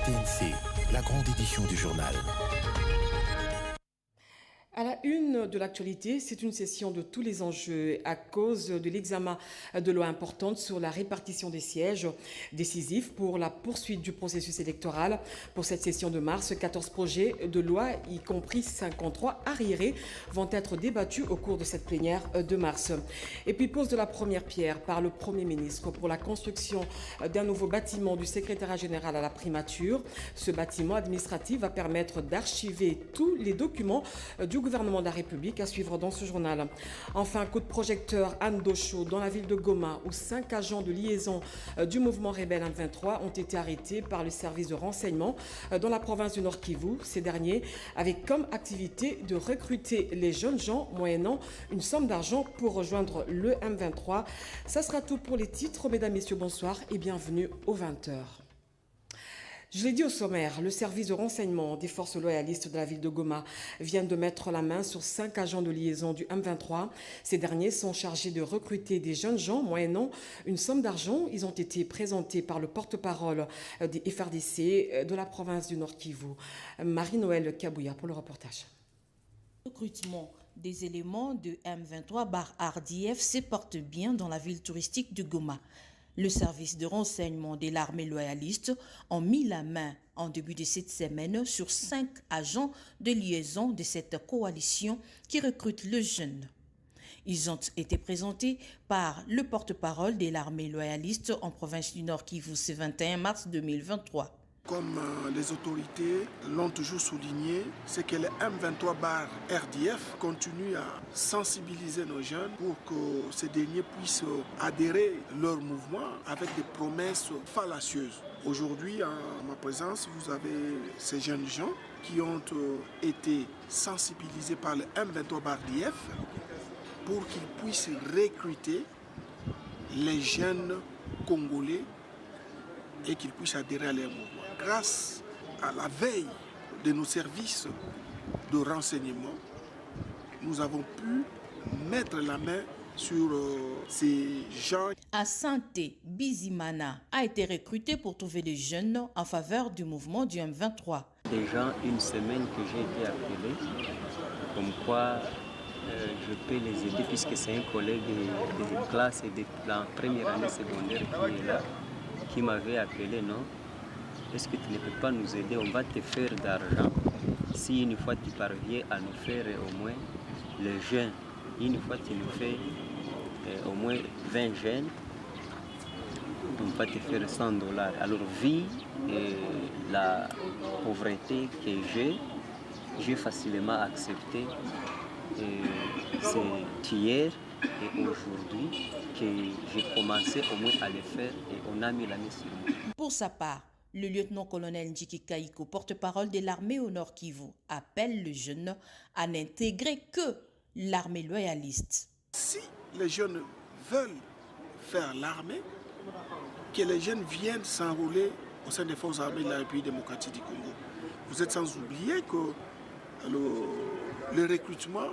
TNC, la grande édition du journal. À la une de l'actualité, c'est une session de tous les enjeux à cause de l'examen de loi importante sur la répartition des sièges décisifs pour la poursuite du processus électoral. Pour cette session de mars, 14 projets de loi, y compris 53 arriérés, vont être débattus au cours de cette plénière de mars. Et puis pose de la première pierre par le Premier ministre pour la construction d'un nouveau bâtiment du secrétariat général à la primature. Ce bâtiment administratif va permettre d'archiver tous les documents du gouvernement de la République, à suivre dans ce journal. Enfin, coup de projecteur Anne Docho dans la ville de Goma, où 5 agents de liaison du mouvement rebelle M23 ont été arrêtés par le service de renseignement dans la province du Nord Kivu. Ces derniers avaient comme activité de recruter les jeunes gens moyennant une somme d'argent pour rejoindre le M23. Ça sera tout pour les titres. Mesdames, Messieurs, bonsoir et bienvenue aux 20h. Je l'ai dit au sommaire, le service de renseignement des forces loyalistes de la ville de Goma vient de mettre la main sur 5 agents de liaison du M23. Ces derniers sont chargés de recruter des jeunes gens moyennant une somme d'argent. Ils ont été présentés par le porte-parole des FRDC de la province du Nord Kivu, Marie-Noëlle Kabouya, pour le reportage. Le recrutement des éléments de M23/RDF se porte bien dans la ville touristique de Goma. Le service de renseignement de l'armée loyaliste a mis la main en début de cette semaine sur 5 agents de liaison de cette coalition qui recrute le jeune. Ils ont été présentés par le porte-parole de l'armée loyaliste en province du Nord Kivu ce 21 mars 2023. Comme les autorités l'ont toujours souligné, c'est que le M23/RDF continue à sensibiliser nos jeunes pour que ces derniers puissent adhérer à leur mouvement avec des promesses fallacieuses. Aujourd'hui, en ma présence, vous avez ces jeunes gens qui ont été sensibilisés par le M23/RDF pour qu'ils puissent recruter les jeunes Congolais et qu'ils puissent adhérer à leur mouvement. Grâce à la veille de nos services de renseignement, nous avons pu mettre la main sur ces gens. Asante Bizimana a été recruté pour trouver des jeunes en faveur du mouvement du M23. Déjà une semaine que j'ai été appelé, comme quoi je peux les aider puisque c'est un collègue de classe et de la première année secondaire qui est là, qui m'avait appelé, non? Est-ce que tu ne peux pas nous aider? On va te faire d'argent. Si une fois tu parviens à nous faire au moins les jeunes, une fois tu nous fais au moins 20 jeunes, on va te faire $100. Alors, vu la pauvreté que j'ai facilement accepté. C'est hier et aujourd'hui que j'ai commencé au moins à le faire et on a mis la main sur nous. Pour sa part, le lieutenant-colonel Njiki Kaiko, porte-parole de l'armée au Nord Kivu, appelle le jeune à n'intégrer que l'armée loyaliste. Si les jeunes veulent faire l'armée, que les jeunes viennent s'enrôler au sein des forces armées de la République démocratique du Congo. Vous êtes sans oublier que le recrutement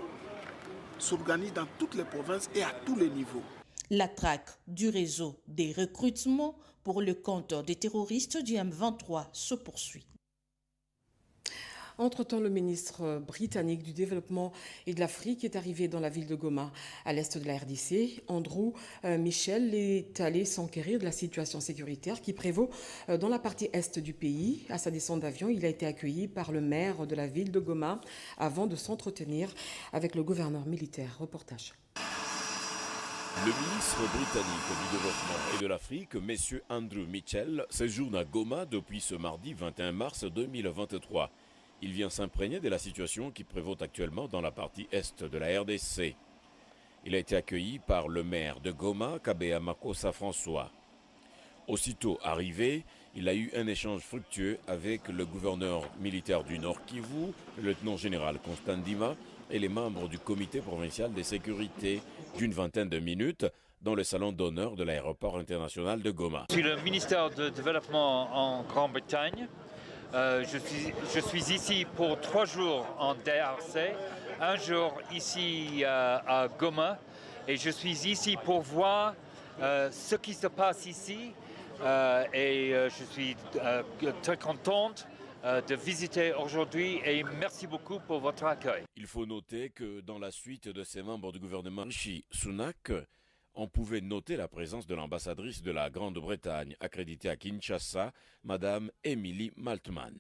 s'organise dans toutes les provinces et à tous les niveaux. La traque du réseau des recrutements pour le compte des terroristes du M23 se poursuit. Entre-temps, le ministre britannique du Développement et de l'Afrique est arrivé dans la ville de Goma, à l'est de la RDC. Andrew Michel est allé s'enquérir de la situation sécuritaire qui prévaut dans la partie est du pays. À sa descente d'avion, il a été accueilli par le maire de la ville de Goma avant de s'entretenir avec le gouverneur militaire. Reportage. Le ministre britannique du Développement et de l'Afrique, M. Andrew Mitchell, séjourne à Goma depuis ce mardi 21 mars 2023. Il vient s'imprégner de la situation qui prévaut actuellement dans la partie est de la RDC. Il a été accueilli par le maire de Goma, Kabea Makossa François. Aussitôt arrivé, il a eu un échange fructueux avec le gouverneur militaire du Nord Kivu, le lieutenant-général Constant Ndima, et les membres du comité provincial de sécurité d'une vingtaine de minutes dans le salon d'honneur de l'aéroport international de Goma. Je suis le ministère du Développement en Grande-Bretagne. Je suis ici pour 3 jours en DRC, un jour ici à Goma, et je suis ici pour voir ce qui se passe ici, je suis très contente de visiter aujourd'hui et merci beaucoup pour votre accueil. Il faut noter que dans la suite de ces membres du gouvernement Rishi Sunak, on pouvait noter la présence de l'ambassadrice de la Grande-Bretagne accréditée à Kinshasa, Madame Emily Maltman.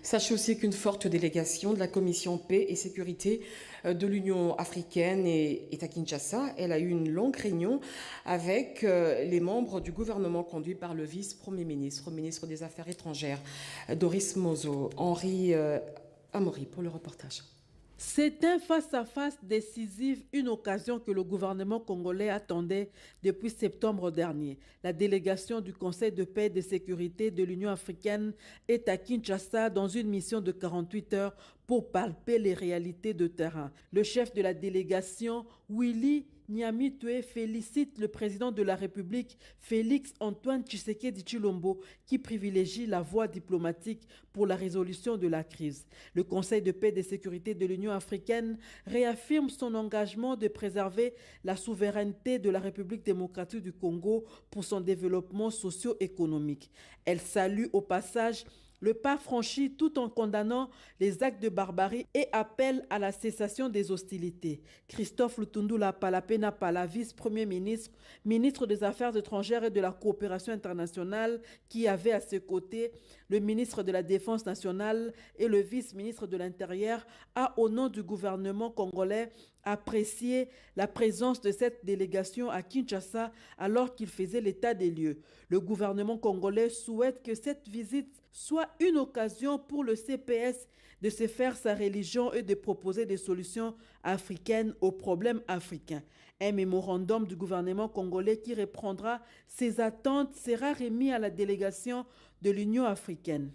Sachez aussi qu'une forte délégation de la Commission paix et sécurité de l'Union africaine est à Kinshasa. Elle a eu une longue réunion avec les membres du gouvernement conduit par le vice-premier ministre, ministre des Affaires étrangères, Doris Mozo. Henri Amaury pour le reportage. C'est un face-à-face décisif, une occasion que le gouvernement congolais attendait depuis septembre dernier. La délégation du Conseil de paix et de sécurité de l'Union africaine est à Kinshasa dans une mission de 48 heures pour palper les réalités de terrain. Le chef de la délégation, Willy Nyamitwe, félicite le président de la République, Félix Antoine Tshisekedi Tshilombo, qui privilégie la voie diplomatique pour la résolution de la crise. Le Conseil de paix et de sécurité de l'Union africaine réaffirme son engagement de préserver la souveraineté de la République démocratique du Congo pour son développement socio-économique. Elle salue au passage le pas franchi tout en condamnant les actes de barbarie et appelle à la cessation des hostilités. Christophe Lutundula Palapena Pala, vice-premier ministre, ministre des Affaires étrangères et de la coopération internationale, qui avait à ses côtés le ministre de la Défense nationale et le vice-ministre de l'Intérieur, a, au nom du gouvernement congolais, apprécié la présence de cette délégation à Kinshasa alors qu'il faisait l'état des lieux. Le gouvernement congolais souhaite que cette visite soit une occasion pour le CPS de se faire sa religion et de proposer des solutions africaines aux problèmes africains. Un mémorandum du gouvernement congolais qui reprendra ses attentes sera remis à la délégation de l'Union africaine.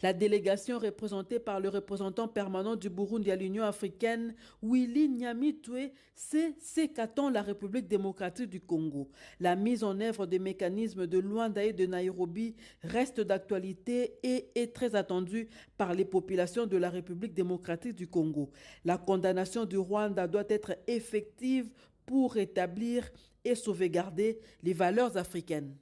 La délégation représentée par le représentant permanent du Burundi à l'Union africaine, Willy Nyamitwe, sait ce qu'attend la République démocratique du Congo. La mise en œuvre des mécanismes de Luanda et de Nairobi reste d'actualité et est très attendue par les populations de la République démocratique du Congo. La condamnation du Rwanda doit être effective pour rétablir et sauvegarder les valeurs africaines.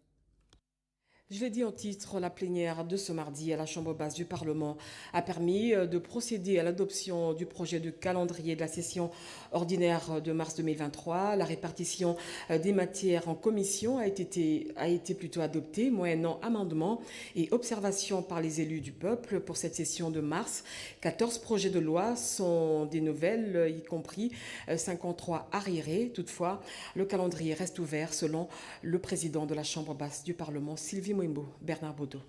Je l'ai dit en titre, la plénière de ce mardi à la Chambre basse du Parlement a permis de procéder à l'adoption du projet de calendrier de la session ordinaire de mars 2023. La répartition des matières en commission a été plutôt adoptée, moyennant amendements et observations par les élus du peuple pour cette session de mars. 14 projets de loi sont des nouvelles, y compris 53 arriérés. Toutefois, le calendrier reste ouvert selon le président de la Chambre basse du Parlement, Sylvie Mwimbo. Bernard Baudot.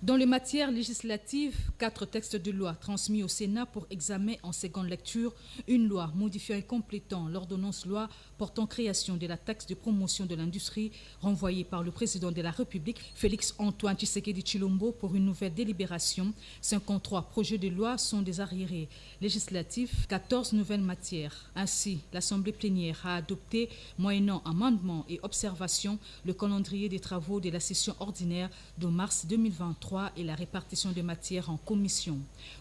Dans les matières législatives, 4 textes de loi transmis au Sénat pour examen en seconde lecture, une loi modifiant et complétant l'ordonnance loi portant création de la taxe de promotion de l'industrie renvoyée par le président de la République, Félix Antoine Tshisekedi Tshilombo, pour une nouvelle délibération. 53 projets de loi sont des arriérés législatifs, 14 nouvelles matières. Ainsi, l'Assemblée plénière a adopté, moyennant amendements et observations, le calendrier des travaux de la session ordinaire de mars 2023 et la répartition des matières en commission.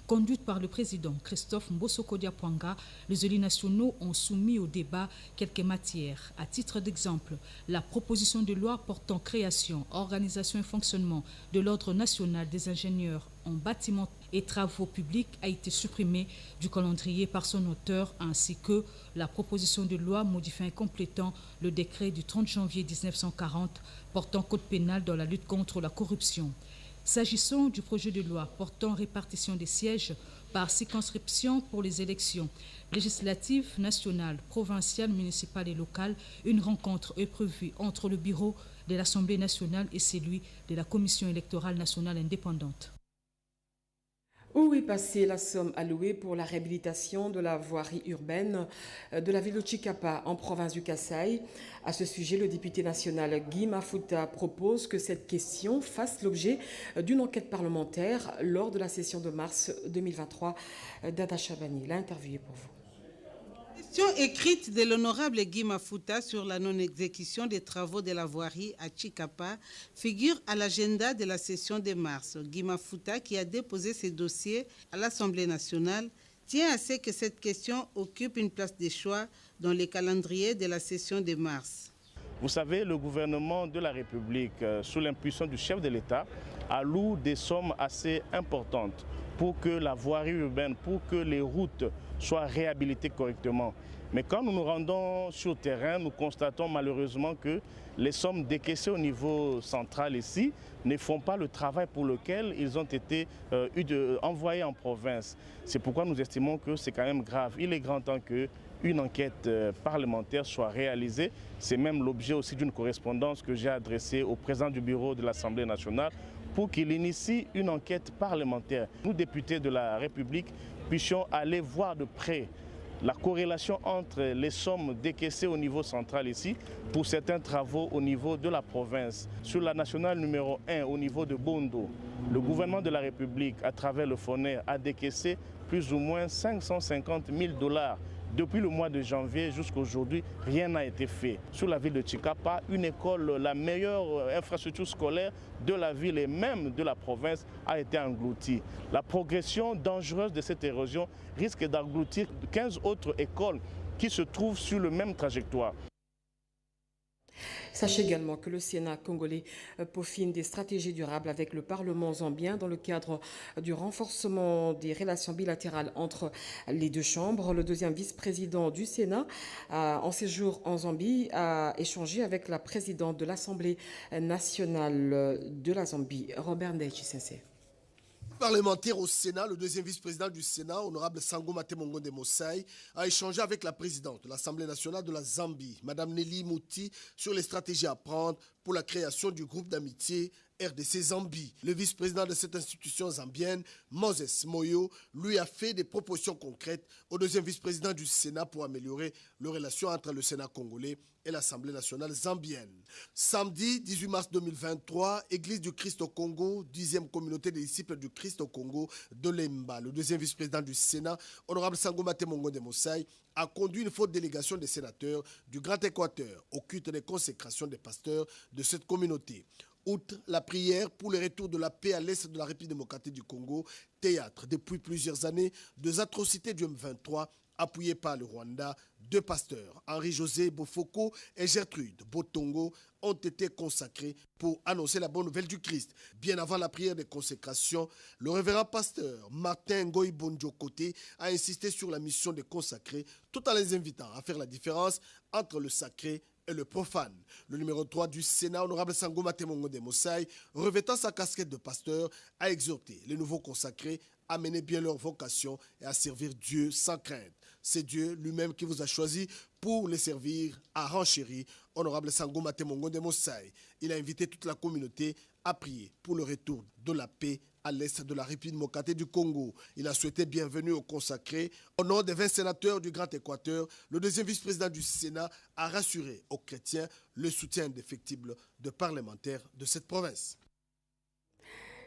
Conduite par le président Christophe Mbosoko-Diapwanga, les élus nationaux ont soumis au débat quelques matières. À titre d'exemple, la proposition de loi portant création, organisation et fonctionnement de l'Ordre national des ingénieurs en bâtiment et travaux publics a été supprimée du calendrier par son auteur, ainsi que la proposition de loi modifiant et complétant le décret du 30 janvier 1940 portant code pénal dans la lutte contre la corruption. S'agissant du projet de loi portant répartition des sièges par circonscription pour les élections législatives, nationales, provinciales, municipales et locales, une rencontre est prévue entre le bureau de l'Assemblée nationale et celui de la Commission électorale nationale indépendante. Où est passée la somme allouée pour la réhabilitation de la voirie urbaine de la ville de Chikapa en province du Kasaï? À ce sujet, le député national Guy Mafuta propose que cette question fasse l'objet d'une enquête parlementaire lors de la session de mars 2023. Dada Chabani l'a interviewé pour vous. Question écrite de l'honorable Guy Mafuta sur la non-exécution des travaux de la voirie à Chikapa figure à l'agenda de la session de mars. Guy Mafuta, qui a déposé ses dossiers à l'Assemblée nationale, tient à ce que cette question occupe une place de choix dans les calendriers de la session de mars. Vous savez, le gouvernement de la République, sous l'impulsion du chef de l'État, alloue des sommes assez importantes pour que la voirie urbaine, pour que les routes soient réhabilitées correctement. Mais quand nous nous rendons sur le terrain, nous constatons malheureusement que les sommes décaissées au niveau central ici ne font pas le travail pour lequel ils ont été envoyés en province. C'est pourquoi nous estimons que c'est quand même grave. Il est grand temps qu'une enquête parlementaire soit réalisée. C'est même l'objet aussi d'une correspondance que j'ai adressée au président du bureau de l'Assemblée nationale pour qu'il initie une enquête parlementaire. Nous, députés de la République, puissions aller voir de près la corrélation entre les sommes décaissées au niveau central ici pour certains travaux au niveau de la province. Sur la nationale numéro 1 au niveau de Bondo, le gouvernement de la République, à travers le FONER, a décaissé plus ou moins 550 000 $ Depuis le mois de janvier jusqu'à aujourd'hui, rien n'a été fait. Sur la ville de Tshikapa, une école, la meilleure infrastructure scolaire de la ville et même de la province a été engloutie. La progression dangereuse de cette érosion risque d'engloutir 15 autres écoles qui se trouvent sur le même trajectoire. Sachez également que le Sénat congolais peaufine des stratégies durables avec le Parlement zambien dans le cadre du renforcement des relations bilatérales entre les deux chambres. Le deuxième vice-président du Sénat, en séjour en Zambie, a échangé avec la présidente de l'Assemblée nationale de la Zambie, Robert Ndayisese. Parlementaire au Sénat, le deuxième vice-président du Sénat, honorable Sangoma Temongo de Mosai, a échangé avec la présidente de l'Assemblée nationale de la Zambie, Madame Nelly Mouti, sur les stratégies à prendre pour la création du groupe d'amitié RDC Zambie. Le vice-président de cette institution zambienne, Moses Moyo, lui a fait des propositions concrètes au deuxième vice-président du Sénat pour améliorer les relations entre le Sénat congolais et l'Assemblée nationale zambienne. Samedi 18 mars 2023, Église du Christ au Congo, 10e communauté des disciples du Christ au Congo de Lemba. Le deuxième vice-président du Sénat, honorable Sangoma Temongo de Mosai, a conduit une forte délégation des sénateurs du Grand Équateur au culte des consécrations des pasteurs de cette communauté. Outre la prière pour le retour de la paix à l'est de la République démocratique du Congo, théâtre depuis plusieurs années des atrocités du M23 appuyées par le Rwanda, deux pasteurs, Henri-José Bofoko et Gertrude Botongo, ont été consacrés pour annoncer la bonne nouvelle du Christ. Bien avant la prière de consécration, le révérend pasteur Martin Ngoï Bonjokoté a insisté sur la mission de consacrer, tout en les invitant à faire la différence entre le sacré et le profane. Le numéro 3 du Sénat, honorable Sangoma Temongo de Mosai, revêtant sa casquette de pasteur, a exhorté les nouveaux consacrés à mener bien leur vocation et à servir Dieu sans crainte. C'est Dieu lui-même qui vous a choisi pour les servir, a renchéri honorable Sangoma Temongo de Mosai. Il a invité toute la communauté à prier pour le retour de la paix à l'est de la République démocratique du Congo. Il a souhaité bienvenue aux consacrés. Au nom des 20 sénateurs du Grand Équateur, le deuxième vice-président du Sénat a rassuré aux chrétiens le soutien indéfectible de parlementaires de cette province.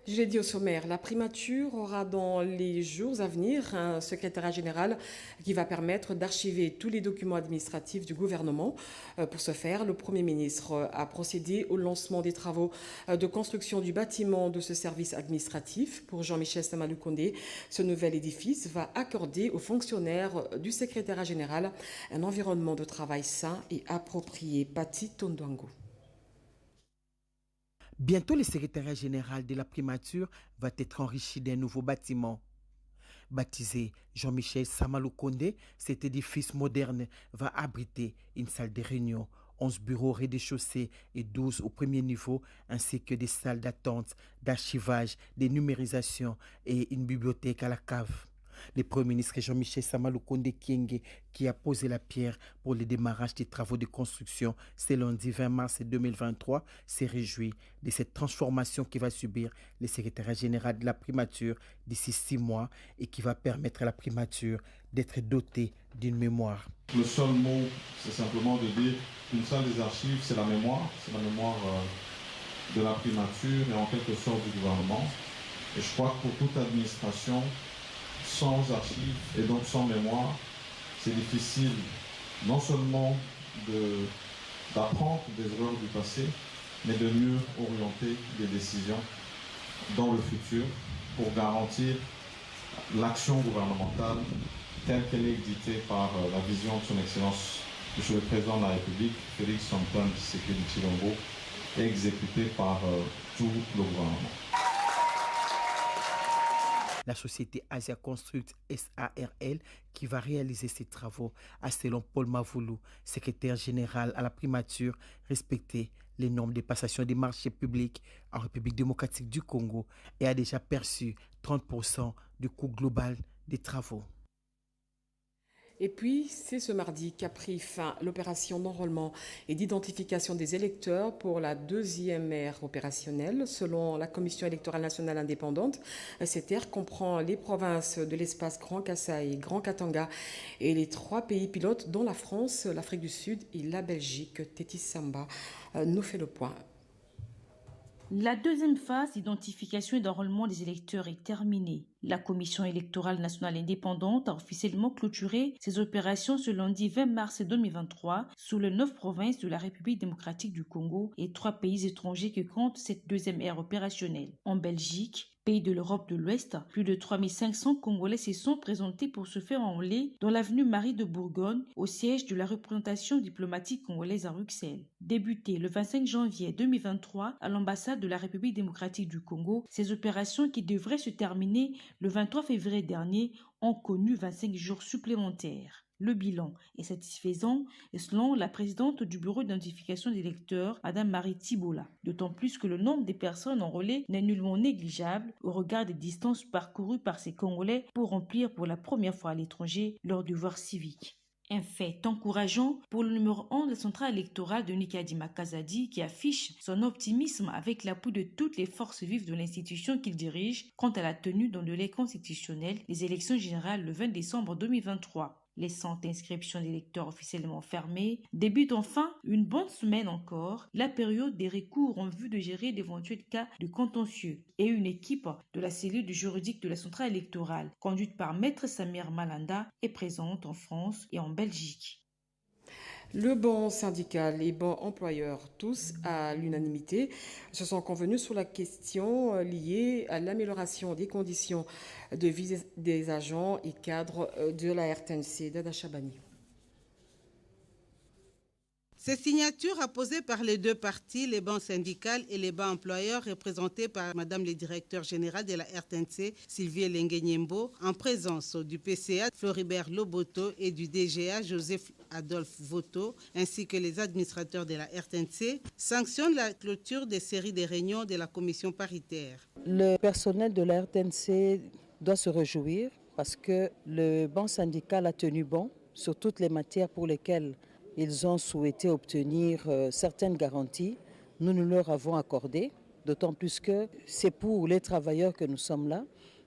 Je l'ai dit au sommaire, la primature aura dans les jours à venir un secrétariat général qui va permettre d'archiver tous les documents administratifs du gouvernement. Pour ce faire, le Premier ministre a procédé au lancement des travaux de construction du bâtiment de ce service administratif. Pour Jean-Michel Samaloukonde, ce nouvel édifice va accorder aux fonctionnaires du secrétariat général un environnement de travail sain et approprié. Pati Tondouango. Bientôt, le secrétariat général de la primature va être enrichi d'un nouveau bâtiment. Baptisé Jean-Michel Samaloukonde, cet édifice moderne va abriter une salle de réunion, 11 bureaux au rez-de-chaussée et 12 au premier niveau, ainsi que des salles d'attente, d'archivage, de numérisation et une bibliothèque à la cave. Le Premier ministre Jean-Michel Samaloukonde Kyenge, qui a posé la pierre pour le démarrage des travaux de construction ce lundi 20 mars 2023, s'est réjoui de cette transformation qui va subir le secrétariat général de la primature d'ici 6 mois et qui va permettre à la primature d'être dotée d'une mémoire. Le seul mot, c'est simplement de dire qu'une salle des archives, c'est la mémoire de la primature et en quelque sorte du gouvernement. Et je crois que pour toute administration, sans archives et donc sans mémoire, c'est difficile non seulement d'apprendre des erreurs du passé, mais de mieux orienter des décisions dans le futur pour garantir l'action gouvernementale telle qu'elle est dictée par la vision de son Excellence Monsieur le Président de la République, Félix Antoine Tshisekedi Tshilombo, est exécutée par tout le gouvernement. La société Asia Construct SARL qui va réaliser ces travaux a, selon Paul Mavoulou, secrétaire général à la primature, respecté les normes de passation des marchés publics en République démocratique du Congo et a déjà perçu 30% du coût global des travaux. Et puis, c'est ce mardi qu'a pris fin l'opération d'enrôlement et d'identification des électeurs pour la deuxième ère opérationnelle. Selon la Commission électorale nationale indépendante, cette ère comprend les provinces de l'espace Grand Kasaï, Grand Katanga et les 3 pays pilotes dont la France, l'Afrique du Sud et la Belgique. Tétis Samba nous fait le point. La deuxième phase d'identification et d'enrôlement des électeurs est terminée. La Commission électorale nationale indépendante a officiellement clôturé ses opérations ce lundi 20 mars 2023 sous les 9 provinces de la République démocratique du Congo et 3 pays étrangers que compte cette deuxième ère opérationnelle. En Belgique, pays de l'Europe de l'Ouest, plus de 3500 Congolais se sont présentés pour se faire enrôler dans l'avenue Marie de Bourgogne, au siège de la représentation diplomatique congolaise à Bruxelles. Débuté le 25 janvier 2023 à l'ambassade de la République démocratique du Congo, ces opérations qui devraient se terminer le 23 février dernier ont connu 25 jours supplémentaires. Le bilan est satisfaisant et selon la présidente du bureau d'identification des électeurs, Mme Marie Thibola. D'autant plus que le nombre des personnes enrôlées n'est nullement négligeable au regard des distances parcourues par ces Congolais pour remplir pour la première fois à l'étranger leur devoir civique. Un fait encourageant pour le numéro 1 de la centrale électorale de Nikadima Kazadi qui affiche son optimisme avec l'appui de toutes les forces vives de l'institution qu'il dirige quant à la tenue dans le délai constitutionnel des élections générales le 20 décembre 2023. Les centres d'inscription d'électeurs officiellement fermés débutent enfin une bonne semaine encore la période des recours en vue de gérer d'éventuels cas de contentieux et une équipe de la cellule juridique de la centrale électorale conduite par Maître Samir Malanda est présente en France et en Belgique. Le banc syndical et banc employeur, tous à l'unanimité, se sont convenus sur la question liée à l'amélioration des conditions de vie des agents et cadres de la RTNC. Dada Chabani. Ces signatures apposées par les deux parties, les bancs syndicales et les bancs employeurs, représentés par Madame le directeur général de la RTNC, Sylvie Lengue-Nyembo, en présence du PCA, Floribert Loboto, et du DGA, Joseph Adolphe Voto, ainsi que les administrateurs de la RTNC, sanctionnent la clôture des séries de réunions de la commission paritaire. Le personnel de la RTNC doit se réjouir parce que le banc syndical a tenu bon sur toutes les matières pour lesquelles ils ont souhaité obtenir certaines garanties. Nous leur avons accordé, d'autant plus que c'est pour les travailleurs que nous sommes là.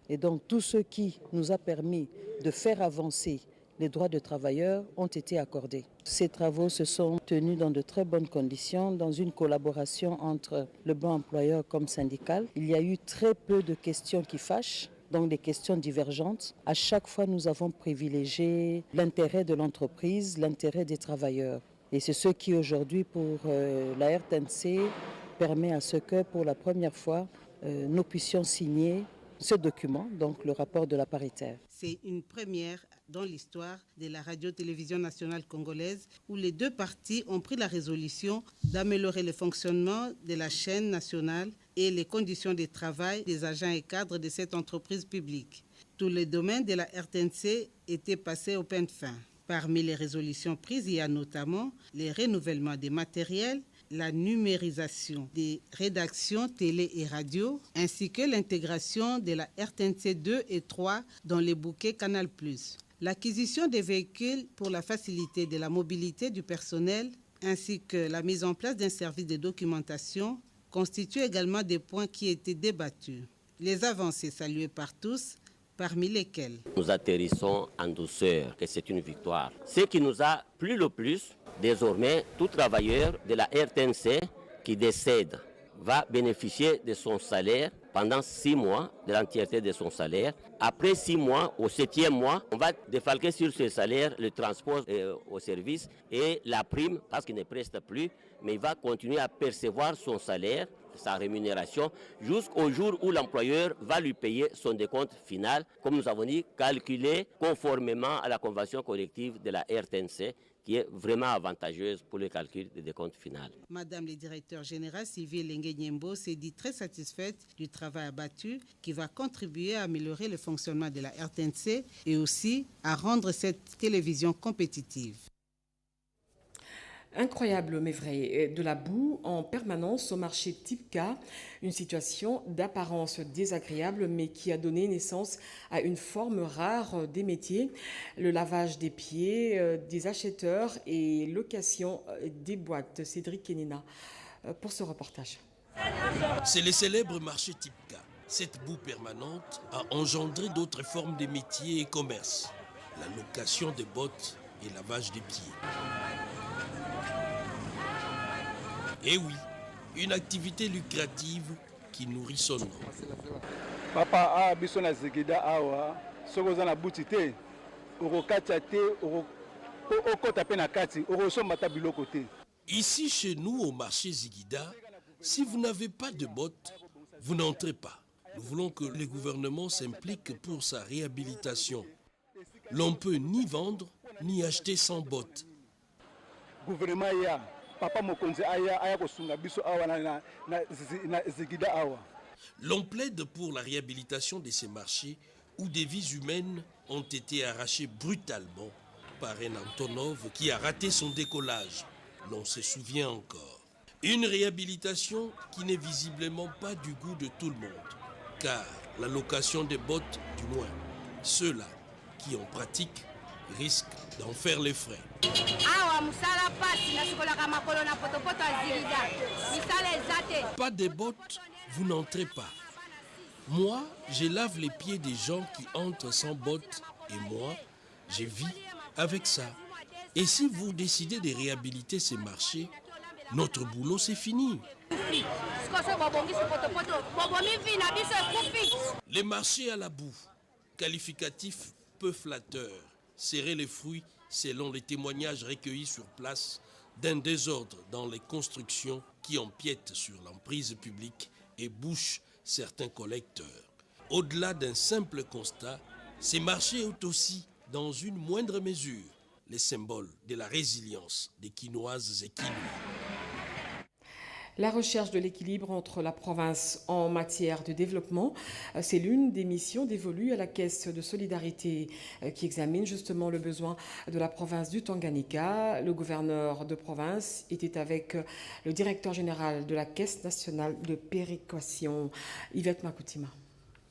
Et donc tout ce qui nous a permis de faire avancer les droits de travailleurs ont été accordés. Ces travaux se sont tenus dans de très bonnes conditions, dans une collaboration entre le banc employeur comme syndical. Il y a eu très peu de questions qui fâchent, donc des questions divergentes. À chaque fois, nous avons privilégié l'intérêt de l'entreprise, l'intérêt des travailleurs. Et c'est ce qui aujourd'hui, pour la RTNC, permet à ce que, pour la première fois, nous puissions signer ce document, donc le rapport de la paritaire. C'est une première dans l'histoire de la radio-télévision nationale congolaise où les deux parties ont pris la résolution d'améliorer le fonctionnement de la chaîne nationale et les conditions de travail des agents et cadres de cette entreprise publique. Tous les domaines de la RTNC étaient passés au peigne fin. Parmi les résolutions prises, il y a notamment les renouvellements des matériels, la numérisation des rédactions télé et radio, ainsi que l'intégration de la RTNC 2 et 3 dans les bouquets Canal+. L'acquisition des véhicules pour la facilité de la mobilité du personnel, ainsi que la mise en place d'un service de documentation, constituent également des points qui étaient débattus. Les avancées saluées par tous, parmi lesquelles nous atterrissons en douceur, que c'est une victoire. Ce qui nous a plu le plus, désormais, tout travailleur de la RTNC qui décède va bénéficier de son salaire pendant 6 mois de l'entièreté de son salaire. Après 6 mois, au 7e mois, on va défalquer sur ce salaire le transport au service et la prime, parce qu'il ne preste plus, mais il va continuer à percevoir son salaire, sa rémunération, jusqu'au jour où l'employeur va lui payer son décompte final, comme nous avons dit, calculé conformément à la convention collective de la RTNC, qui est vraiment avantageuse pour le calcul des décomptes final. Madame le directeur général Sylvie Lengue-Nyembo s'est dit très satisfaite du travail abattu qui va contribuer à améliorer le fonctionnement de la RTNC et aussi à rendre cette télévision compétitive. Incroyable mais vrai, de la boue en permanence au marché Tipka, une situation d'apparence désagréable mais qui a donné naissance à une forme rare des métiers, le lavage des pieds, des acheteurs et location des boîtes. Cédric Kenina pour ce reportage. C'est le célèbre marché Tipka. Cette boue permanente a engendré d'autres formes de métiers et commerces, la location des bottes et lavage des pieds. Et oui, une activité lucrative qui nourrit son nom. Papa a biso na Zigida awa, soko za na butite, orokata te, orokota pe na kati, orosomba ta biloko te. Ici chez nous au marché Zigida, si vous n'avez pas de bottes, vous n'entrez pas. Nous voulons que le gouvernement s'implique pour sa réhabilitation. L'on peut ni vendre ni acheter sans bottes. Gouvernement ya Papa Mokonzi aya kosunga biso awa na Zigida awa. L'on plaide pour la réhabilitation de ces marchés où des vies humaines ont été arrachées brutalement par un Antonov qui a raté son décollage. L'on se souvient encore. Une réhabilitation qui n'est visiblement pas du goût de tout le monde, car la location des bottes, du moins ceux-là qui en pratiquent, risquent d'en faire les frais. Pas de bottes, vous n'entrez pas. Moi, je lave les pieds des gens qui entrent sans bottes et moi, je vis avec ça. Et si vous décidez de réhabiliter ces marchés, notre boulot c'est fini. Les marchés à la boue, qualificatif peu flatteur, serrer les fruits selon les témoignages recueillis sur place d'un désordre dans les constructions qui empiètent sur l'emprise publique et bouchent certains collecteurs. Au-delà d'un simple constat, ces marchés ont aussi, dans une moindre mesure, les symboles de la résilience des Quinoises et Quinois. La recherche de l'équilibre entre la province en matière de développement, c'est l'une des missions dévolues à la Caisse de solidarité qui examine justement le besoin de la province du Tanganyika. Le gouverneur de province était avec le directeur général de la Caisse nationale de péréquation, Yvette Makoutima.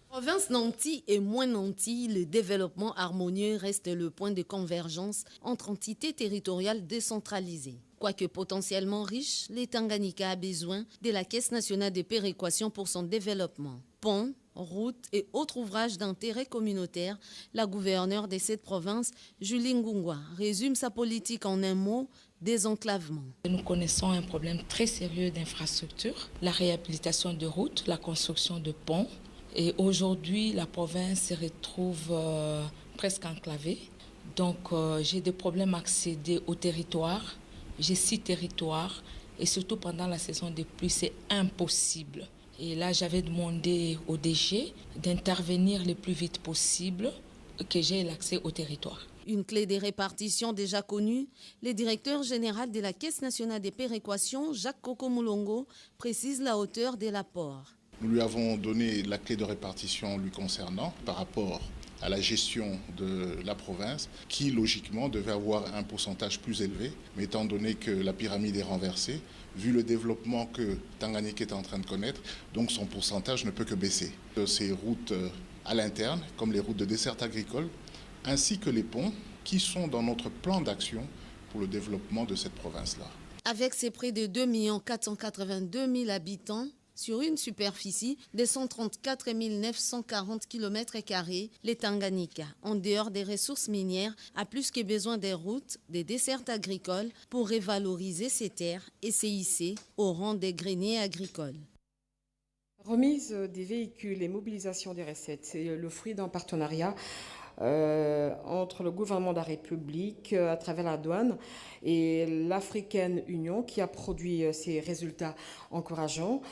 Province nantie et moins nantie, le développement harmonieux reste le point de convergence entre entités territoriales décentralisées. Quoique potentiellement riche, le Tanganyika a besoin de la Caisse nationale de péréquation pour son développement. Ponts, routes et autres ouvrages d'intérêt communautaire, la gouverneure de cette province, Julie Ngungwa, résume sa politique en un mot, désenclavement. Nous connaissons un problème très sérieux d'infrastructure, la réhabilitation de routes, la construction de ponts. Et aujourd'hui, la province se retrouve presque enclavée. Donc, j'ai des problèmes à accéder au territoire. J'ai 6 territoires et surtout pendant la saison des pluies, c'est impossible. Et là, j'avais demandé au DG d'intervenir le plus vite possible, que j'ai l'accès au territoire. Une clé des répartitions déjà connue, le directeur général de la Caisse nationale des péréquations, Jacques Koko Moulongo, précise la hauteur de l'apport. Nous lui avons donné la clé de répartition lui concernant par rapport à la gestion de la province, qui logiquement devait avoir un pourcentage plus élevé, mais étant donné que la pyramide est renversée, vu le développement que Tanganyika est en train de connaître, donc son pourcentage ne peut que baisser. Ces routes à l'interne, comme les routes de desserte agricole, ainsi que les ponts, qui sont dans notre plan d'action pour le développement de cette province-là. Avec ses près de 2 482 000 habitants, sur une superficie de 134 940 km², les Tanganyika, en dehors des ressources minières, a plus que besoin des routes, des dessertes agricoles pour revaloriser ses terres et se hisser au rang des greniers agricoles. Remise des véhicules et mobilisation des recettes, c'est le fruit d'un partenariat entre le gouvernement de la République à travers la douane et l'African Union qui a produit ces résultats encourageants.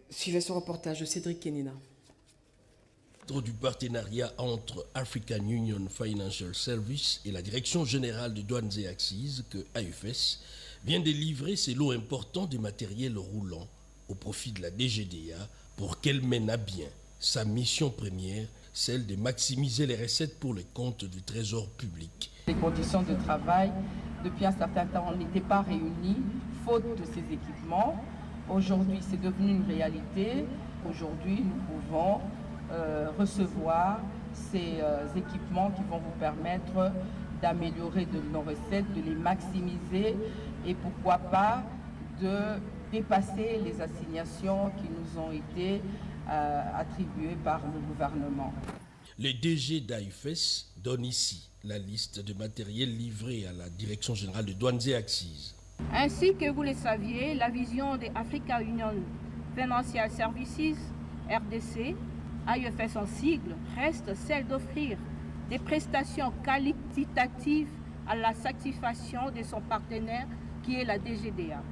Suivez ce reportage de Cédric Kenina. Du partenariat entre African Union Financial Service et la Direction générale de douanes et accises, que AFS vient de livrer ses lots importants de matériel roulant au profit de la DGDA pour qu'elle mène à bien sa mission première, celle de maximiser les recettes pour les comptes du Trésor public. Les conditions de travail, depuis un certain temps, n'étaient pas réunies, faute de ces équipements. Aujourd'hui, c'est devenu une réalité. Aujourd'hui, nous pouvons recevoir ces équipements qui vont vous permettre d'améliorer nos recettes, de les maximiser et pourquoi pas de dépasser les assignations qui nous ont été attribuées par le gouvernement. Les DG d'AFS donnent ici la liste de matériel livré à la Direction générale de douanes et accises. Ainsi que vous le saviez, la vision de Africa Union Financial Services, RDC, AFS en sigle, reste celle d'offrir des prestations qualitatives à la satisfaction de son partenaire qui est la DGDA.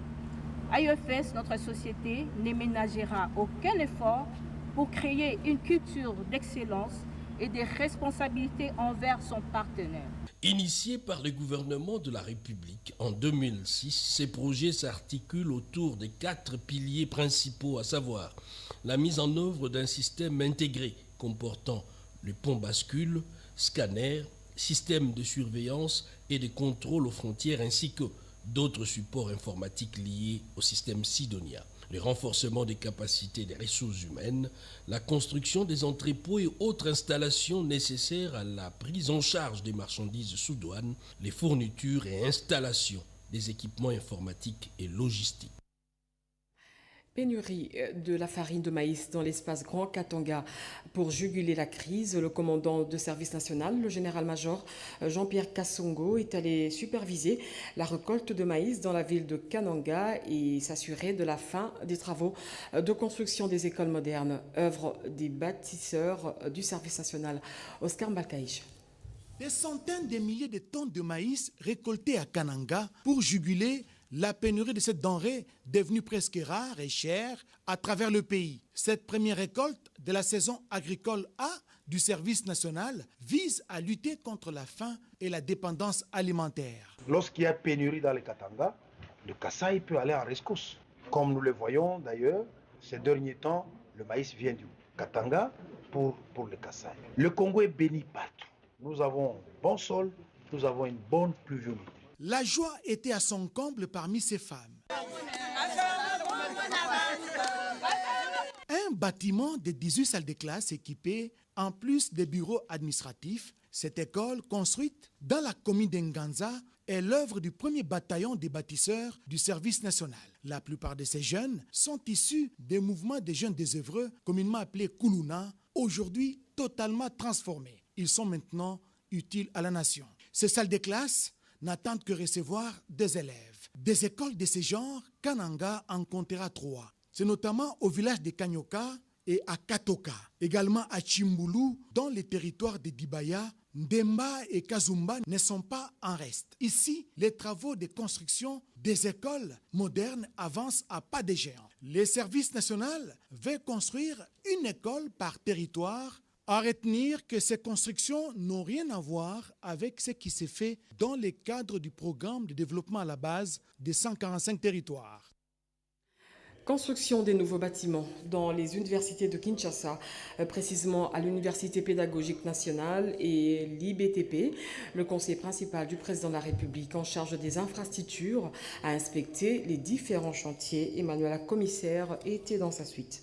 AFS, notre société, ne ménagera aucun effort pour créer une culture d'excellence et de responsabilité envers son partenaire. Initié par le gouvernement de la République en 2006, ces projets s'articulent autour de 4 piliers principaux, à savoir la mise en œuvre d'un système intégré comportant le pont bascule, scanner, système de surveillance et de contrôle aux frontières ainsi que d'autres supports informatiques liés au système Sidonia. Le renforcement des capacités des ressources humaines, la construction des entrepôts et autres installations nécessaires à la prise en charge des marchandises sous douane, les fournitures et installations des équipements informatiques et logistiques. Pénurie de la farine de maïs dans l'espace Grand Katanga. Pour juguler la crise, le commandant de service national, le général-major Jean-Pierre Kassongo, est allé superviser la récolte de maïs dans la ville de Kananga et s'assurer de la fin des travaux de construction des écoles modernes, œuvre des bâtisseurs du service national. Oscar Mbalkaïch. Des centaines de milliers de tonnes de maïs récoltées à Kananga pour juguler la pénurie de cette denrée devenue presque rare et chère à travers le pays. Cette première récolte de la saison agricole A du service national vise à lutter contre la faim et la dépendance alimentaire. Lorsqu'il y a pénurie dans le Katanga, le Kasaï peut aller en rescousse. Comme nous le voyons d'ailleurs, ces derniers temps, le maïs vient du Katanga pour le Kasaï. Le Congo est béni partout. Nous avons un bon sol, nous avons une bonne pluviométrie. La joie était à son comble parmi ces femmes. Un bâtiment de 18 salles de classe équipées, en plus des bureaux administratifs, cette école construite dans la commune d'Nganza est l'œuvre du premier bataillon des bâtisseurs du service national. La plupart de ces jeunes sont issus des mouvements des jeunes désœuvreux, communément appelés Kuluna, aujourd'hui totalement transformés. Ils sont maintenant utiles à la nation. Ces salles de classe n'attendent que recevoir des élèves. Des écoles de ce genre, Kananga en comptera 3. C'est notamment au village de Kanyoka et à Katoka. Également à Chimbulu, dans les territoires de Dibaya, Ndemba et Kazumba ne sont pas en reste. Ici, les travaux de construction des écoles modernes avancent à pas de géant. Le service national veut construire une école par territoire. À retenir que ces constructions n'ont rien à voir avec ce qui s'est fait dans le cadre du programme de développement à la base des 145 territoires. Construction des nouveaux bâtiments dans les universités de Kinshasa, précisément à l'Université pédagogique nationale et l'IBTP. Le conseiller principal du président de la République en charge des infrastructures a inspecté les différents chantiers. Emmanuel Commissaire était dans sa suite.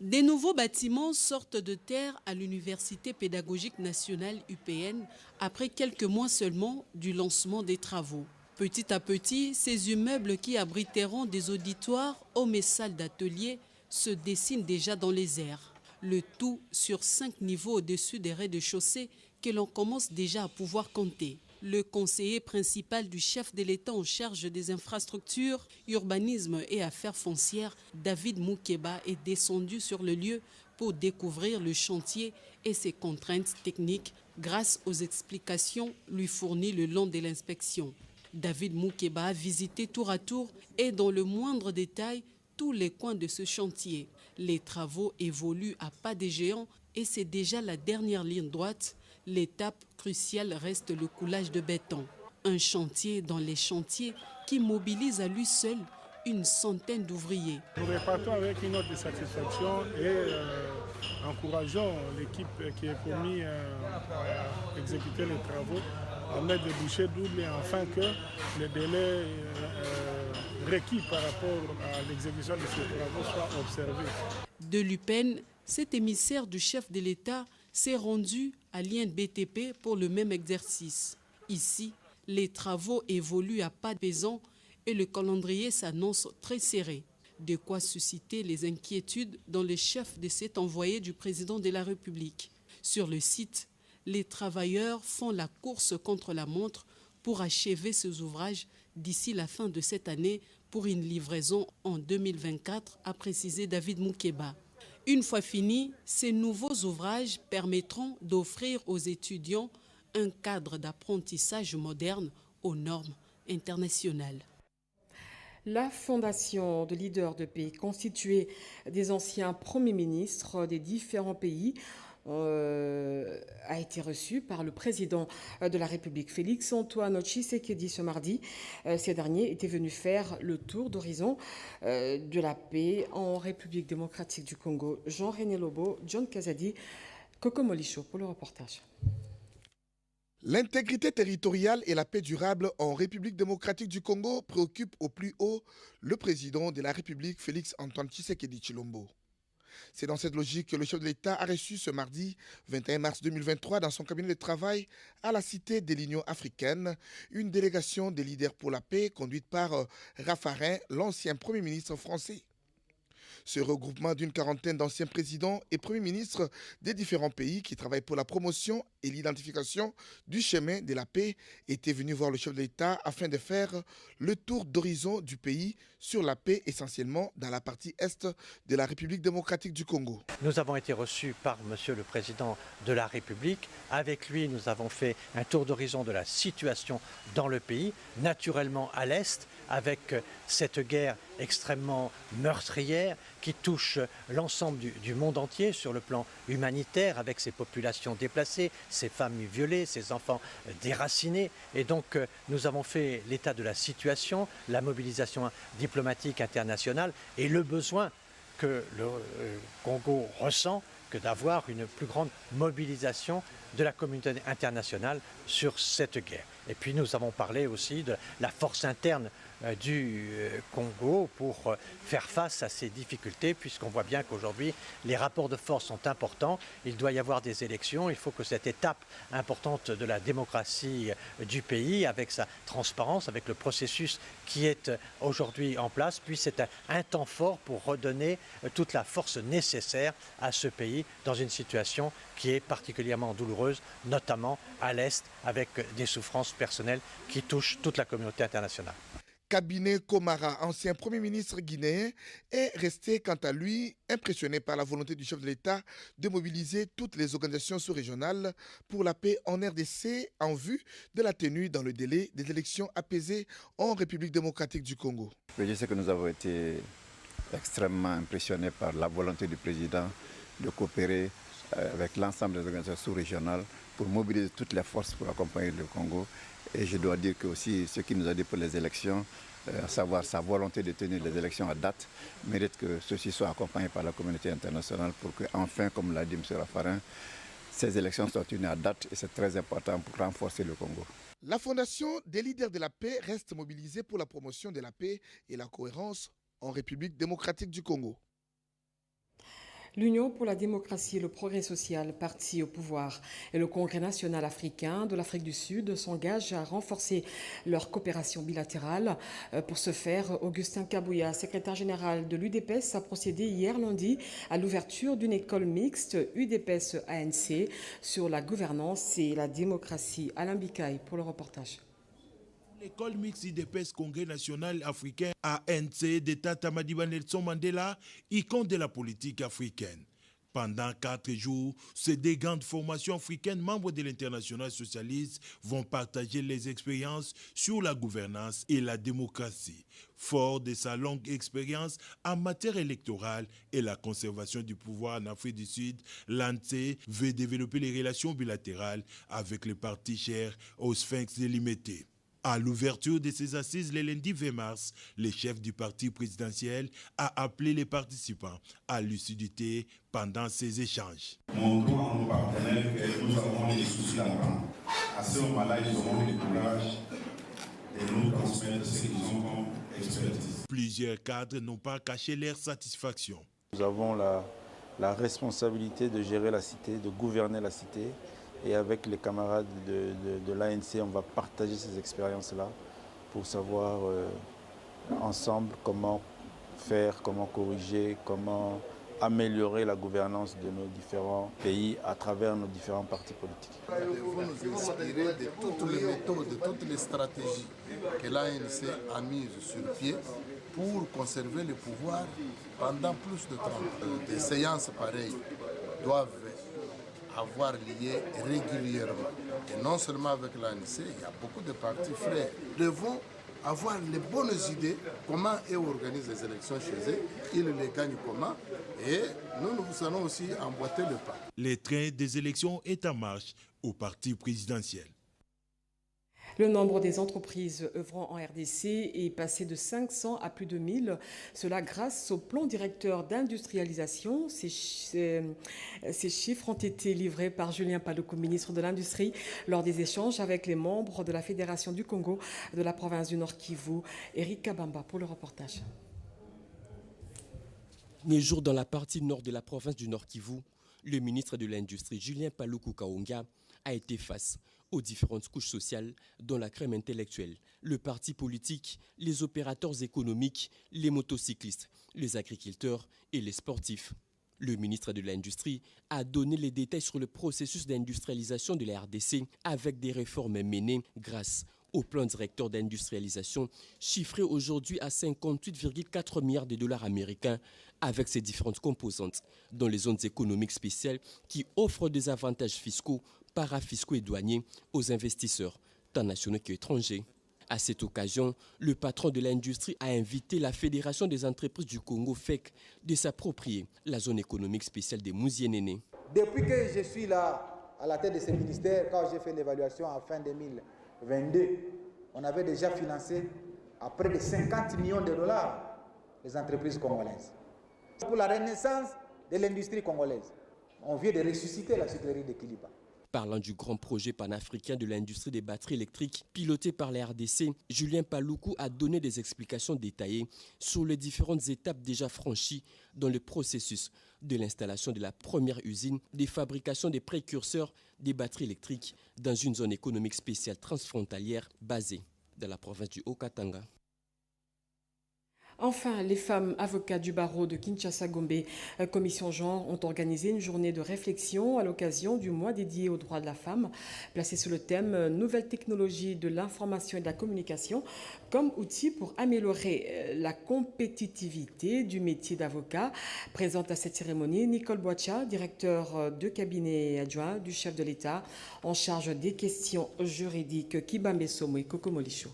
Des nouveaux bâtiments sortent de terre à l'Université pédagogique nationale UPN après quelques mois seulement du lancement des travaux. Petit à petit, ces immeubles qui abriteront des auditoires, hommes et salles d'atelier se dessinent déjà dans les airs. Le tout sur 5 niveaux au-dessus des rez-de-chaussée que l'on commence déjà à pouvoir compter. Le conseiller principal du chef de l'État en charge des infrastructures, urbanisme et affaires foncières, David Moukeba, est descendu sur le lieu pour découvrir le chantier et ses contraintes techniques grâce aux explications lui fournies le long de l'inspection. David Moukeba a visité tour à tour et dans le moindre détail tous les coins de ce chantier. Les travaux évoluent à pas de géant et c'est déjà la dernière ligne droite. L'étape cruciale reste le coulage de béton. Un chantier dans les chantiers qui mobilise à lui seul une centaine d'ouvriers. Nous repartons avec une note de satisfaction et encourageons l'équipe qui est commise à exécuter les travaux à mettre des bouchées doubles afin que les délais requis par rapport à l'exécution de ces travaux soient observés. De l'UPEN, cet émissaire du chef de l'État s'est rendu à l'INBTP pour le même exercice. Ici, les travaux évoluent à pas pesants et le calendrier s'annonce très serré. De quoi susciter les inquiétudes dans le chef de cet envoyé du président de la République. Sur le site, les travailleurs font la course contre la montre pour achever ces ouvrages d'ici la fin de cette année pour une livraison en 2024, a précisé David Moukeba. Une fois finis, ces nouveaux ouvrages permettront d'offrir aux étudiants un cadre d'apprentissage moderne aux normes internationales. La fondation de leaders de pays constituée des anciens premiers ministres des différents pays a été reçue par le président de la République, Félix Antoine Tshisekedi, ce mardi. Ces derniers étaient venus faire le tour d'horizon de la paix en République démocratique du Congo. Jean-René Lobo, John Kazadi, Coco Molicho pour le reportage. L'intégrité territoriale et la paix durable en République démocratique du Congo préoccupent au plus haut le président de la République, Félix Antoine Tshisekedi Tshilombo. C'est dans cette logique que le chef de l'État a reçu ce mardi 21 mars 2023 dans son cabinet de travail à la Cité de l'Union africaine une délégation des leaders pour la paix conduite par Raffarin, l'ancien Premier ministre français. Ce regroupement d'une quarantaine d'anciens présidents et premiers ministres des différents pays qui travaillent pour la promotion et l'identification du chemin de la paix était venu voir le chef de l'État afin de faire le tour d'horizon du pays sur la paix, essentiellement dans la partie est de la République démocratique du Congo. Nous avons été reçus par Monsieur le Président de la République. Avec lui, nous avons fait un tour d'horizon de la situation dans le pays, naturellement à l'est, avec cette guerre extrêmement meurtrière qui touche l'ensemble du monde entier sur le plan humanitaire, avec ces populations déplacées, ces familles violées, ces enfants déracinés. Et donc nous avons fait l'état de la situation, la mobilisation diplomatique internationale et le besoin que le Congo ressent que d'avoir une plus grande mobilisation de la communauté internationale sur cette guerre. Et puis nous avons parlé aussi de la force interne du Congo pour faire face à ces difficultés, puisqu'on voit bien qu'aujourd'hui les rapports de force sont importants, il doit y avoir des élections, il faut que cette étape importante de la démocratie du pays, avec sa transparence, avec le processus qui est aujourd'hui en place, puisse être un temps fort pour redonner toute la force nécessaire à ce pays dans une situation qui est particulièrement douloureuse, notamment à l'Est, avec des souffrances personnelles qui touchent toute la communauté internationale. Cabinet Komara, ancien Premier ministre guinéen, est resté quant à lui impressionné par la volonté du chef de l'État de mobiliser toutes les organisations sous-régionales pour la paix en RDC en vue de la tenue dans le délai des élections apaisées en République démocratique du Congo. Je sais que nous avons été extrêmement impressionnés par la volonté du président de coopérer avec l'ensemble des organisations sous-régionales pour mobiliser toutes les forces pour accompagner le Congo. Et je dois dire que aussi ce qu'il nous a dit pour les élections, à savoir sa volonté de tenir les élections à date, mérite que ceci soit accompagné par la communauté internationale pour que, enfin, comme l'a dit M. Raffarin, ces élections soient tenues à date et c'est très important pour renforcer le Congo. La Fondation des leaders de la paix reste mobilisée pour la promotion de la paix et la cohérence en République démocratique du Congo. L'Union pour la démocratie et le progrès social, parti au pouvoir, et le Congrès national africain de l'Afrique du Sud s'engagent à renforcer leur coopération bilatérale. Pour ce faire, Augustin Kabouya, secrétaire général de l'UDPS, a procédé hier lundi à l'ouverture d'une école mixte UDPS-ANC sur la gouvernance et la démocratie. Alain Bikaï pour le reportage. L'école mixte UDPS Congrès national africain ANC de Tata Madiba Nelson Mandela, icône de la politique africaine. Pendant 4 jours, ces deux grandes formations africaines membres de l'Internationale socialiste vont partager les expériences sur la gouvernance et la démocratie. Fort de sa longue expérience en matière électorale et la conservation du pouvoir en Afrique du Sud, l'ANC veut développer les relations bilatérales avec les partis chers au Sphinx délimité. À l'ouverture de ces assises le lundi 20 mars, le chef du parti présidentiel a appelé les participants à lucidité pendant ces échanges. Montrons à nos partenaires que nous avons des soucis d'entendre. À ce moment-là, ils auront le courage de nous transmettre ce qu'ils ont comme expertise. Plusieurs cadres n'ont pas caché leur satisfaction. Nous avons la responsabilité de gérer la cité, de gouverner la cité. Et avec les camarades de l'ANC, on va partager ces expériences-là pour savoir ensemble comment faire, comment corriger, comment améliorer la gouvernance de nos différents pays à travers nos différents partis politiques. Nous devons nous inspirer de toutes les méthodes, de toutes les stratégies que l'ANC a mises sur pied pour conserver le pouvoir pendant plus de temps. Des séances pareilles doivent avoir lié régulièrement. Et non seulement avec l'ANC, il y a beaucoup de partis frères. Nous devons avoir les bonnes idées, comment eux organisent les élections chez eux, ils les gagnent comment, et nous allons aussi emboîter le pas. Le train des élections est en marche au parti présidentiel. Le nombre des entreprises œuvrant en RDC est passé de 500 à plus de 1000. Cela grâce au plan directeur d'industrialisation. Ces chiffres ont été livrés par Julien Paluku, ministre de l'Industrie, lors des échanges avec les membres de la Fédération du Congo de la province du Nord Kivu. Eric Kabamba pour le reportage. Les jours dans la partie nord de la province du Nord Kivu, le ministre de l'Industrie, Julien Paluku Kaonga, a été face aux différentes couches sociales, dont la crème intellectuelle, le parti politique, les opérateurs économiques, les motocyclistes, les agriculteurs et les sportifs. Le ministre de l'Industrie a donné les détails sur le processus d'industrialisation de la RDC avec des réformes menées grâce au plan directeur d'industrialisation chiffré aujourd'hui à 58,4 milliards de dollars américains avec ses différentes composantes dans les zones économiques spéciales qui offrent des avantages fiscaux, parafiscaux et douaniers aux investisseurs, tant nationaux qu'étrangers. À cette occasion, le patron de l'industrie a invité la Fédération des entreprises du Congo, FEC, de s'approprier la zone économique spéciale des Mouzienene. Depuis que je suis là, à la tête de ce ministère, quand j'ai fait l'évaluation en fin 2022, on avait déjà financé à près de 50 millions de dollars les entreprises congolaises. Pour la renaissance de l'industrie congolaise, on vient de ressusciter la sucrerie de Kiliba. Parlant du grand projet panafricain de l'industrie des batteries électriques piloté par la RDC, Julien Paluku a donné des explications détaillées sur les différentes étapes déjà franchies dans le processus de l'installation de la première usine de fabrication des précurseurs des batteries électriques dans une zone économique spéciale transfrontalière basée dans la province du Haut-Katanga. Enfin, les femmes avocats du barreau de Kinshasa-Gombe, Commission Genre, ont organisé une journée de réflexion à l'occasion du mois dédié aux droits de la femme, placé sous le thème « Nouvelles technologies de l'information et de la communication » comme outil pour améliorer la compétitivité du métier d'avocat. Présente à cette cérémonie, Nicole Boacha, directeur de cabinet adjoint du chef de l'État en charge des questions juridiques, Kibambe Somo et Kokomolicho.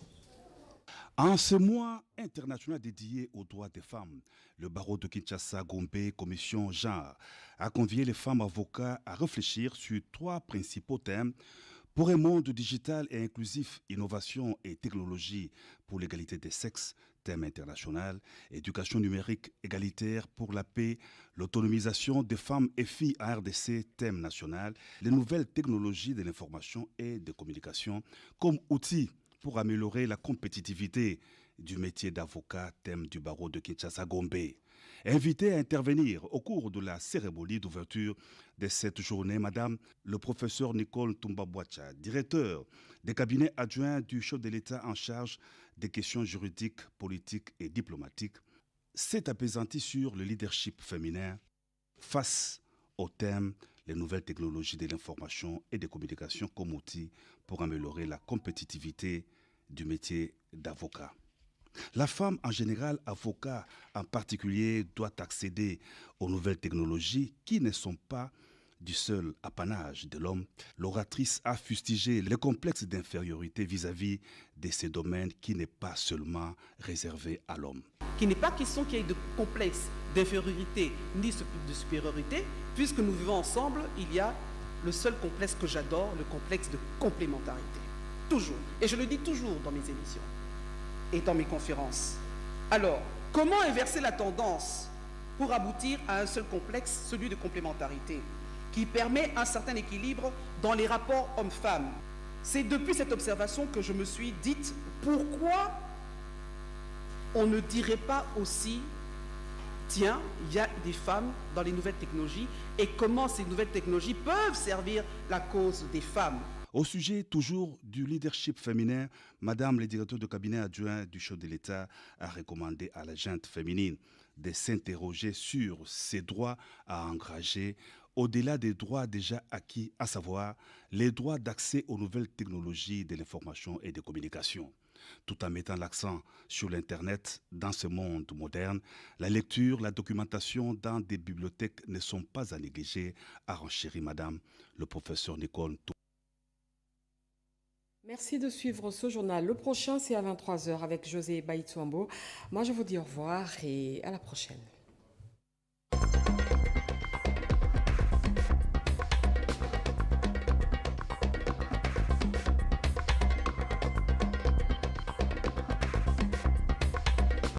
En ce mois international dédié aux droits des femmes, le barreau de Kinshasa-Gombe, Commission Genre, a convié les femmes avocats à réfléchir sur 3 principaux thèmes pour un monde digital et inclusif, innovation et technologie pour l'égalité des sexes, thème international, éducation numérique égalitaire pour la paix, l'autonomisation des femmes et filles à RDC, thème national, les nouvelles technologies de l'information et de communication comme outil pour améliorer la compétitivité du métier d'avocat, thème du barreau de Kinshasa-Gombe. Invité à intervenir au cours de la cérémonie d'ouverture de cette journée, Madame le professeur Nicole Toumba-Boacha, directeur des cabinets adjoints du chef de l'État en charge des questions juridiques, politiques et diplomatiques, s'est apaisantie sur le leadership féminin face au thème les nouvelles technologies de l'information et des communications comme outil pour améliorer la compétitivité du métier d'avocat. La femme en général, avocat en particulier, doit accéder aux nouvelles technologies qui ne sont pas du seul apanage de l'homme. L'oratrice a fustigé le complexe d'infériorité vis-à-vis de ces domaines qui n'est pas seulement réservé à l'homme. Qu'il n'est pas question qu'il y ait de complexe d'infériorité ni de supériorité, puisque nous vivons ensemble, il y a le seul complexe que j'adore, le complexe de complémentarité. Toujours. Et je le dis toujours dans mes émissions et dans mes conférences. Alors, comment inverser la tendance pour aboutir à un seul complexe, celui de complémentarité, qui permet un certain équilibre dans les rapports hommes-femmes? C'est depuis cette observation que je me suis dite, pourquoi on ne dirait pas aussi, tiens, il y a des femmes dans les nouvelles technologies et comment ces nouvelles technologies peuvent servir la cause des femmes. Au sujet toujours du leadership féminin, Madame le directeur de cabinet adjoint du chef de l'État a recommandé à la gente féminine de s'interroger sur ses droits à engager au-delà des droits déjà acquis, à savoir les droits d'accès aux nouvelles technologies de l'information et des communications. Tout en mettant l'accent sur l'Internet dans ce monde moderne, la lecture, la documentation dans des bibliothèques ne sont pas à négliger, a renchéri Madame le professeur Nicole. Merci de suivre ce journal. Le prochain, c'est à 23h avec José Baïtouambo. Moi, je vous dis au revoir et à la prochaine.